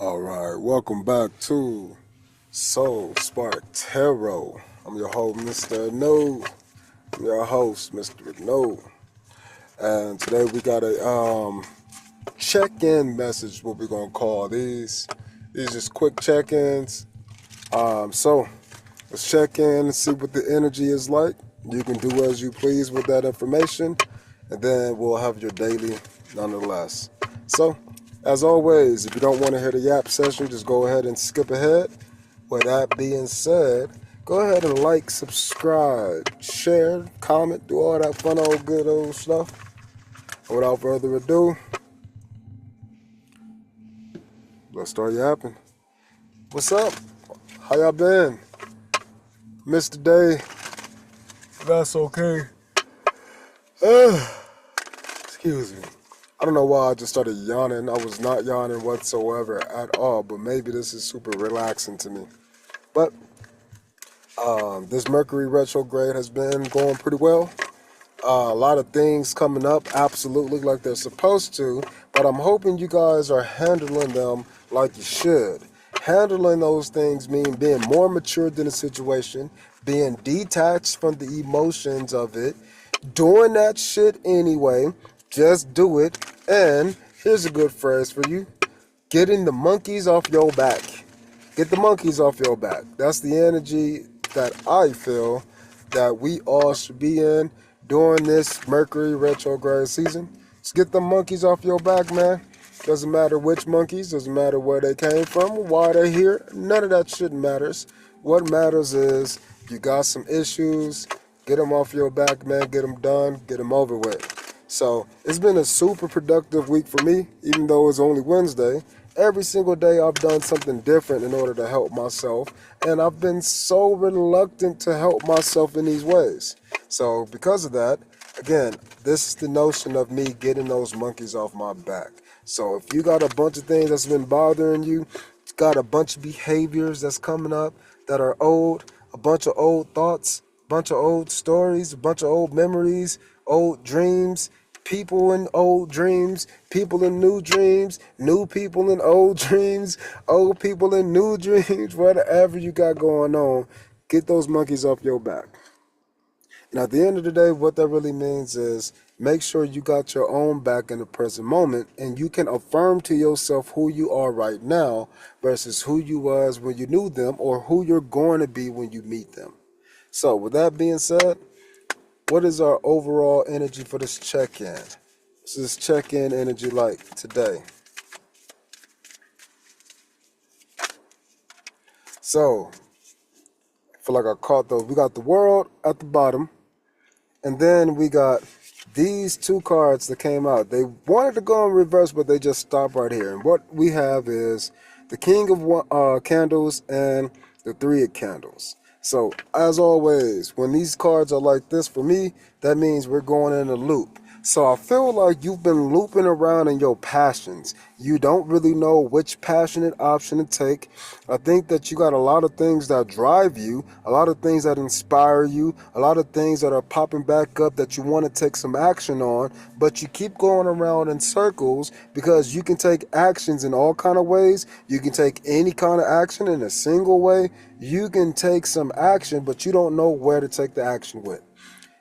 All right, welcome back to Soul Spark Tarot. I'm your host, Mr. No. I'm your host, Mr. No. And today we got a check-in message, what we're gonna call these. These just quick check-ins. So let's check in and see what the energy is like. You can do as you please with that information, and then we'll have your daily nonetheless. So, as always, if you don't want to hear the yap session, just go ahead and skip ahead. With that being said, go ahead and like, subscribe, share, comment, do all that fun old good old stuff. And without further ado, let's start yapping. What's up? How y'all been? Missed the day. That's okay. Excuse me. I don't know why I just started yawning. I was not yawning whatsoever at all, but maybe this is super relaxing to me. But this Mercury retrograde has been going pretty well. A lot of things coming up, absolutely like they're supposed to, but I'm hoping you guys are handling them like you should. Handling those things mean being more mature than the situation, being detached from the emotions of it, doing that shit anyway, just do it, and here's a good phrase for you, getting the monkeys off your back. Get the monkeys off your back. That's the energy that I feel that we all should be in during this Mercury retrograde season. Just get the monkeys off your back, man. Doesn't matter which monkeys, doesn't matter where they came from, why they're here. None of that shit matters. What matters is you got some issues, get them off your back, man. Get them done, get them over with. So it's been a super productive week for me, even though it's only Wednesday. Every single day I've done something different in order to help myself, and I've been so reluctant to help myself in these ways. So because of that, again, this is the notion of me getting those monkeys off my back. So if you got a bunch of things that's been bothering you, got a bunch of behaviors that's coming up that are old, a bunch of old thoughts, a bunch of old stories, a bunch of old memories, old dreams, people in old dreams, people in new dreams, new people in old dreams, old people in new dreams, whatever you got going on, get those monkeys off your back. And at the end of the day, what that really means is make sure you got your own back in the present moment and you can affirm to yourself who you are right now versus who you was when you knew them or who you're going to be when you meet them. So with that being said, what is our overall energy for this check-in? What's this check-in energy like today? So, I feel like I caught those. We got the world at the bottom. And then we got these two cards that came out. They wanted to go in reverse, but they just stopped right here. And what we have is the King of Candles and the Three of Candles. So, as always, when these cards are like this, for me, that means we're going in a loop. So I feel like you've been looping around in your passions. You don't really know which passionate option to take. I think that you got a lot of things that drive you, a lot of things that inspire you, a lot of things that are popping back up that you want to take some action on, but you keep going around in circles because you can take actions in all kind of ways. You can take any kind of action in a single way. You can take some action, but you don't know where to take the action with.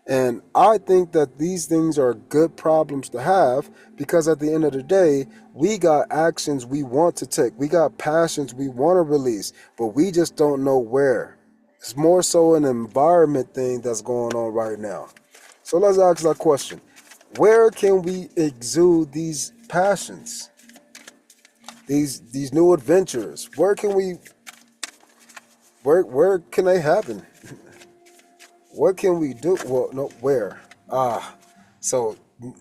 And I think that these things are good problems to have because at the end of the day, we got actions we want to take. We got passions we want to release, but we just don't know where. It's more so an environment thing that's going on right now. So let's ask that question. Where can we exude these passions? These new adventures? Where can they happen? What can we do? Well, no, where? So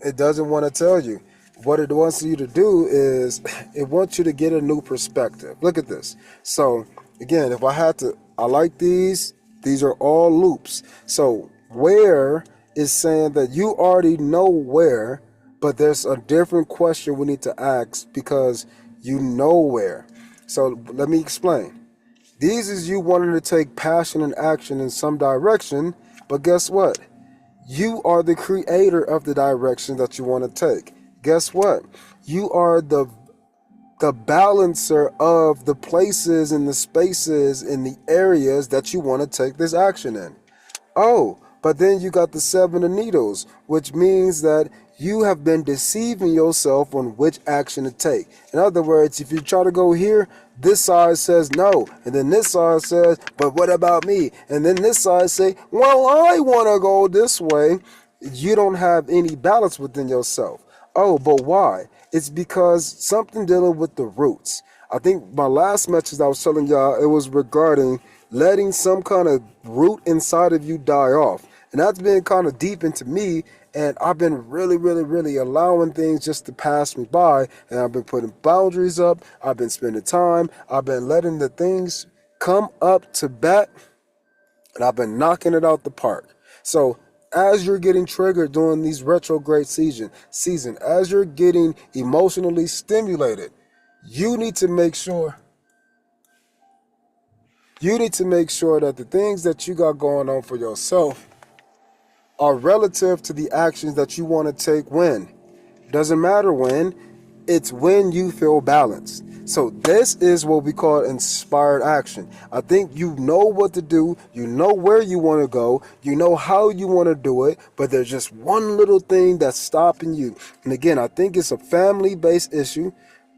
it doesn't want to tell you. What it wants you to do is it wants you to get a new perspective. Look at this. So again, if I had to, I like these. These are all loops. So where is saying that you already know where, but there's a different question we need to ask because you know where. So let me explain. These is you wanting to take passion and action in some direction, but guess what? You are the creator of the direction that you want to take. Guess what? You are the the balancer of the places and the spaces and the areas that you want to take this action in. Oh, but then you got the Seven of Needles, which means that you have been deceiving yourself on which action to take. In other words, if you try to go here, this side says no, and then this side says, but what about me? And then this side say, well, I want to go this way. You don't have any balance within yourself. Oh, but why? It's because something dealing with the roots. I think my last message I was telling y'all, it was regarding letting some kind of root inside of you die off. And that's been kind of deep into me. And I've been really allowing things just to pass me by. And I've been putting boundaries up. I've been spending time. I've been letting the things come up to bat. And I've been knocking it out the park. So as you're getting triggered during these retrograde season, as you're getting emotionally stimulated, you need to make sure that the things that you got going on for yourself are relative to the actions that you want to take when. Doesn't matter when, it's when you feel balanced. So this is what we call inspired action. I think you know what to do, you know where you want to go, you know how you want to do it, but there's just one little thing that's stopping you. And again, I think it's a family-based issue.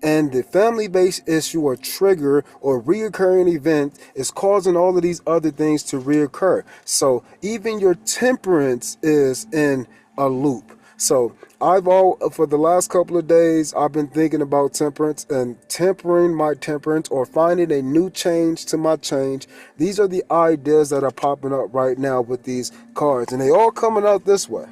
And the family-based issue or trigger or reoccurring event is causing all of these other things to reoccur. So even your temperance is in a loop. So for the last couple of days, I've been thinking about temperance and tempering my temperance or finding a new change to my change. These are the ideas that are popping up right now with these cards, and they all coming out this way.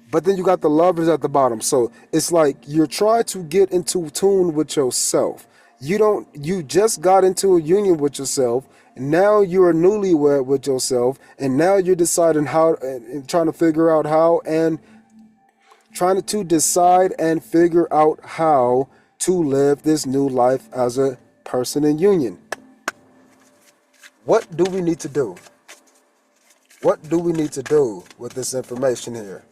But then you got the Lovers at the bottom. So it's like you're trying to get into tune with yourself. You just got into a union with yourself. And now you're newlywed with yourself. And now you're deciding how and trying to figure out how and trying to decide and figure out how to live this new life as a person in union. What do we need to do? What do we need to do with this information here?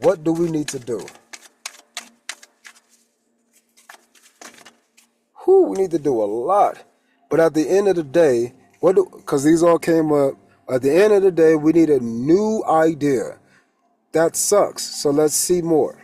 What do we need to do? We need to do a lot. But at the end of the day, because these all came up, at the end of the day, we need a new idea. That sucks. So let's see more.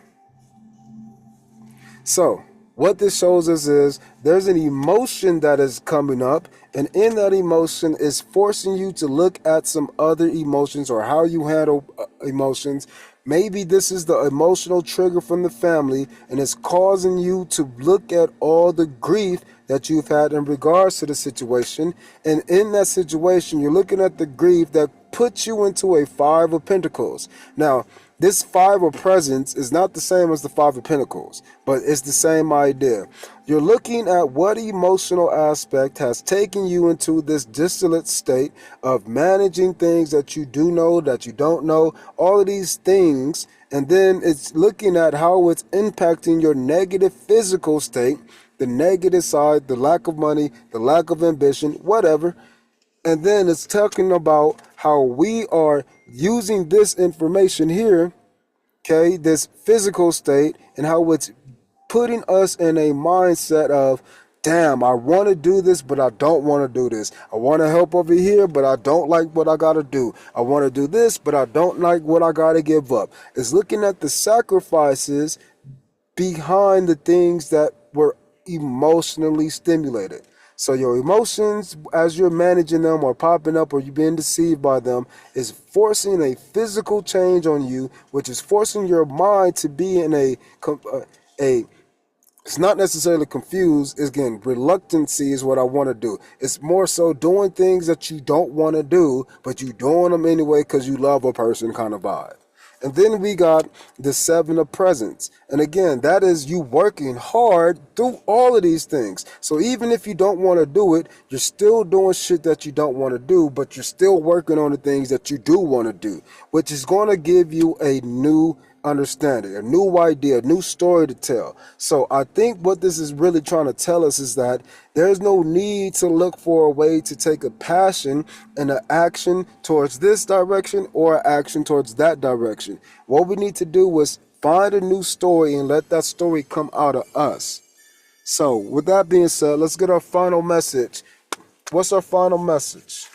So what this shows us is there's an emotion that is coming up, and in that emotion is forcing you to look at some other emotions or how you handle emotions. Maybe this is the emotional trigger from the family, and it's causing you to look at all the grief that you've had in regards to the situation. And in that situation, you're looking at the grief that puts you into a Five of Pentacles. Now, this Five of Presents is not the same as the Five of Pentacles, but it's the same idea. You're looking at what emotional aspect has taken you into this distillate state of managing things that you do know, that you don't know, all of these things. And then it's looking at how it's impacting your negative physical state, the negative side, the lack of money, the lack of ambition, whatever. And then it's talking about how we are using this information here, okay, this physical state, and how it's putting us in a mindset of, damn, I want to do this, but I don't want to do this. I want to help over here, but I don't like what I got to do. I want to do this, but I don't like what I got to give up. It's looking at the sacrifices behind the things that were emotionally stimulated. So your emotions, as you're managing them or popping up or you're being deceived by them, is forcing a physical change on you, which is forcing your mind to be in it's not necessarily confused. It's, again, reluctancy is what I want to do. It's more so doing things that you don't want to do, but you doing them anyway because you love a person kind of vibe. And then we got the Seven of Presents. And again, that is you working hard through all of these things. So even if you don't want to do it, you're still doing shit that you don't want to do, but you're still working on the things that you do want to do, which is going to give you a new understanding, a new idea, a new story to tell. So I think what this is really trying to tell us is that there's no need to look for a way to take a passion and an action towards this direction or an action towards that direction. What we need to do is find a new story and let that story come out of us. So with that being said, let's get our final message. What's our final message?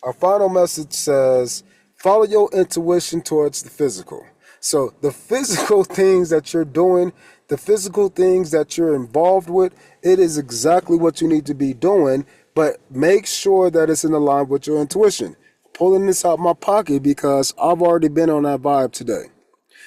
Our final message says, follow your intuition towards the physical. So the physical things that you're doing, the physical things that you're involved with, it is exactly what you need to be doing, but make sure that it's in line with your intuition. Pulling this out my pocket because I've already been on that vibe today.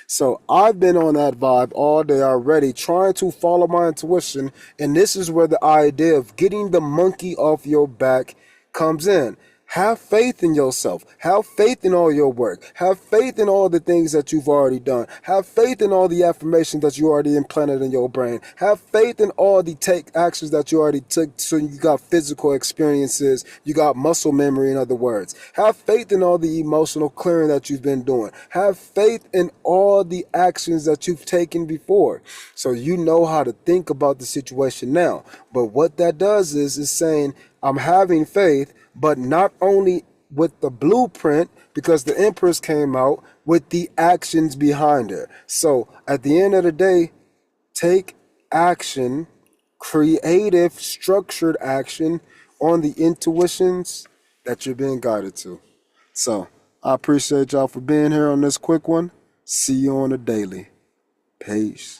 So I've been on that vibe all day already, trying to follow my intuition. And this is where the idea of getting the monkey off your back comes in. Have faith in yourself. Have faith in all your work. Have faith in all the things that you've already done. Have faith in all the affirmations that you already implanted in your brain. Have faith in all the take actions that you already took. So you got physical experiences. You got muscle memory, in other words. Have faith in all the emotional clearing that you've been doing. Have faith in all the actions that you've taken before. So you know how to think about the situation now. But what that does is saying, I'm having faith, but not only with the blueprint, because the Empress came out with the actions behind it. So at the end of the day, take action, creative, structured action on the intuitions that you're being guided to. So I appreciate y'all for being here on this quick one. See you on the daily. Peace.